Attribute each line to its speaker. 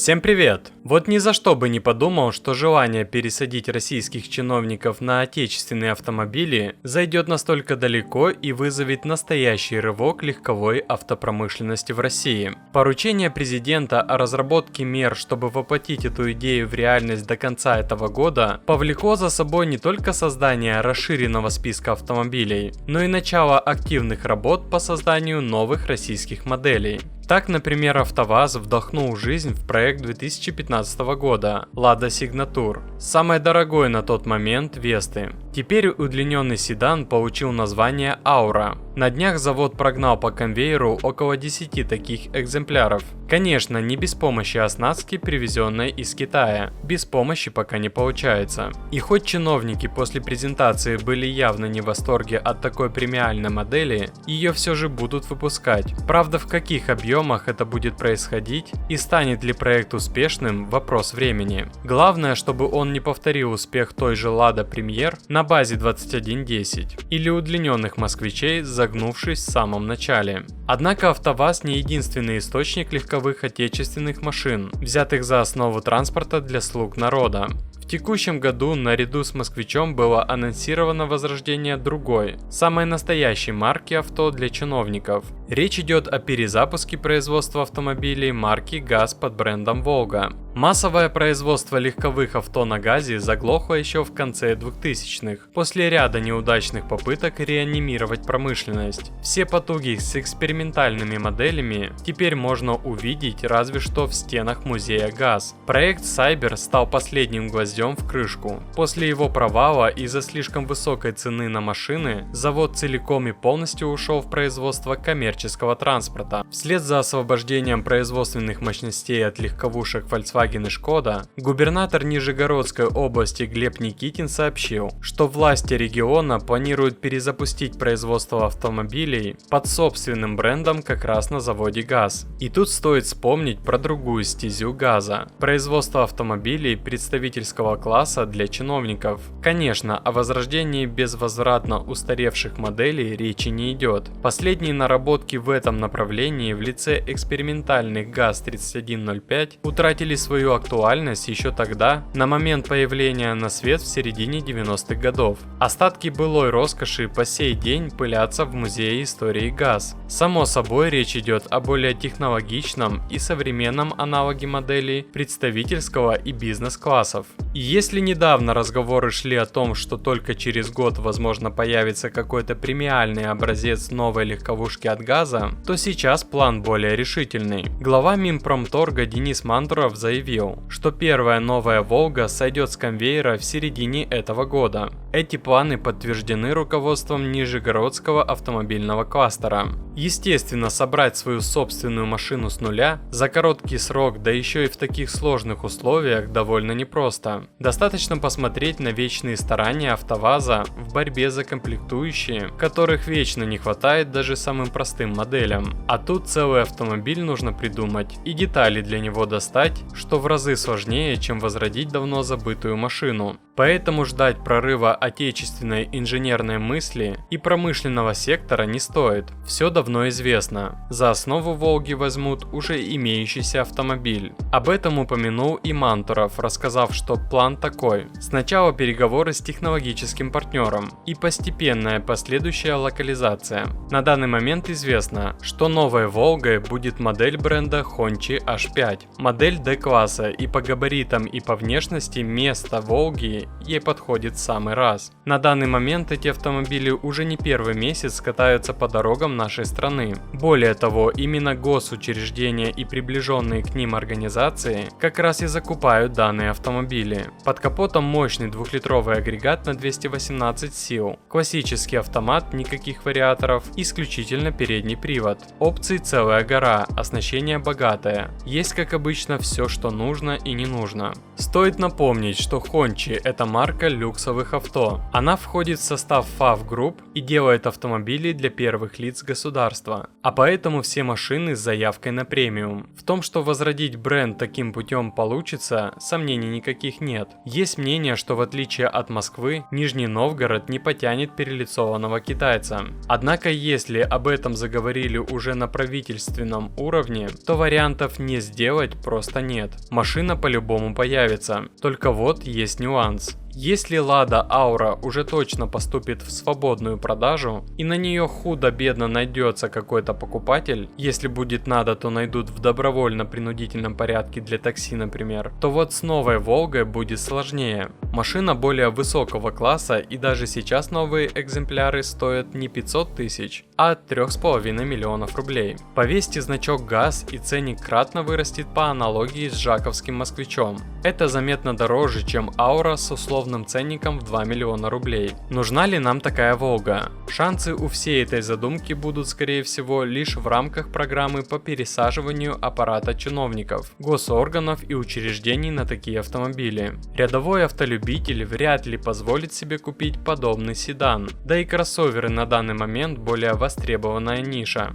Speaker 1: Всем привет! Вот ни за что бы не подумал, что желание пересадить российских чиновников на отечественные автомобили зайдет настолько далеко и вызовет настоящий рывок легковой автопромышленности в России. Поручение президента о разработке мер, чтобы воплотить эту идею в реальность до конца этого года, повлекло за собой не только создание расширенного списка автомобилей, но и начало активных работ по созданию новых российских моделей. Так, например, АвтоВАЗ вдохнул жизнь в проект 2015 года Lada Signature, самой дорогой на тот момент Весты. Теперь удлиненный седан получил название Aura. На днях завод прогнал по конвейеру около 10 таких экземпляров. Конечно, не без помощи оснастки, привезенной из Китая. Без помощи пока не получается. И хоть чиновники после презентации были явно не в восторге от такой премиальной модели, ее все же будут выпускать. Правда, в каких объемах это будет происходить и станет ли проект успешным – вопрос времени. Главное, чтобы он не повторил успех той же Lada Premier на базе 2110 или удлиненных москвичей, загнувшись в самом начале. Однако АвтоВАЗ не единственный источник легковых отечественных машин, взятых за основу транспорта для слуг народа. В текущем году наряду с москвичом было анонсировано возрождение другой, самой настоящей марки авто для чиновников. Речь идет о перезапуске производства автомобилей марки ГАЗ под брендом Волга. Массовое производство легковых авто на газе заглохло еще в конце 2000-х, после ряда неудачных попыток реанимировать промышленность. Все потуги с экспериментальными моделями теперь можно увидеть разве что в стенах музея ГАЗ. Проект Cyber стал последним гвоздем в крышку. После его провала из-за слишком высокой цены на машины, завод целиком и полностью ушел в производство коммерческого транспорта. Вслед за освобождением производственных мощностей от легковушек Volkswagen и Шкода, губернатор Нижегородской области Глеб Никитин сообщил, что власти региона планируют перезапустить производство автомобилей под собственным брендом как раз на заводе ГАЗ. И тут стоит вспомнить про другую стезю ГАЗа – производство автомобилей представительского класса для чиновников. Конечно, о возрождении безвозвратно устаревших моделей речи не идет. Последние наработки в этом направлении в лице экспериментальных ГАЗ-3105 утратили свою актуальность еще тогда, на момент появления на свет в середине 90-х годов. Остатки былой роскоши по сей день пылятся в Музее истории ГАЗ. Само собой, речь идет о более технологичном и современном аналоге моделей представительского и бизнес-классов. И если недавно разговоры шли о том, что только через год возможно появится какой-то премиальный образец новой легковушки от ГАЗа, то сейчас план более решительный. Глава Минпромторга Денис Мантуров заявил, что первая новая Волга сойдет с конвейера в середине этого года. Эти планы подтверждены руководством Нижегородского автомобильного кластера. Естественно, собрать свою собственную машину с нуля за короткий срок, да еще и в таких сложных условиях, довольно непросто. Достаточно посмотреть на вечные старания АвтоВАЗа в борьбе за комплектующие, которых вечно не хватает даже самым простым моделям. А тут целый автомобиль нужно придумать и детали для него достать, что в разы сложнее, чем возродить давно забытую машину. Поэтому ждать прорыва отечественной инженерной мысли и промышленного сектора не стоит. Все давно известно. За основу Волги возьмут уже имеющийся автомобиль. Об этом упомянул и Мантуров, рассказав, что план такой. Сначала переговоры с технологическим партнером и постепенная последующая локализация. На данный момент известно, что новой Волгой будет модель бренда Hongqi H5. Модель D-класса, и по габаритам и по внешности место Волги ей подходит в самый раз. На данный момент эти автомобили уже не первый месяц катаются по дорогам нашей страны. Более того, именно госучреждения и приближенные к ним организации как раз и закупают данные автомобили. Под капотом мощный двухлитровый агрегат на 218 сил, классический автомат, никаких вариаторов, исключительно передний привод. Опций целая гора, оснащение богатое. Есть, как обычно, все, что нужно и не нужно. Стоит напомнить, что Hongqi – это марка люксовых авто, Auto. Она входит в состав FAW Group и делает автомобили для первых лиц государства. А поэтому все машины с заявкой на премиум. В том, что возродить бренд таким путем получится, сомнений никаких нет. Есть мнение, что в отличие от Москвы, Нижний Новгород не потянет перелицованного китайца. Однако, если об этом заговорили уже на правительственном уровне, то вариантов не сделать просто нет. Машина по-любому появится. Только вот есть нюанс. Если Lada Aura уже точно поступит в свободную продажу, и на нее худо-бедно найдется какой-то покупатель, если будет надо, то найдут в добровольно-принудительном порядке для такси, например, то вот с новой Волгой будет сложнее. Машина более высокого класса, и даже сейчас новые экземпляры стоят не 500 тысяч, а 3,5 миллионов рублей. Повесьте значок ГАЗ, и ценник кратно вырастет по аналогии с жаковским москвичом. Это заметно дороже, чем Aura с условным ценником в 2 миллиона рублей. Нужна ли нам такая Волга? Шансы у всей этой задумки будут, скорее всего, лишь в рамках программы по пересаживанию аппарата чиновников, госорганов и учреждений на такие автомобили. Рядовой автолюбитель вряд ли позволит себе купить подобный седан, да и кроссоверы на данный момент более востребованная ниша.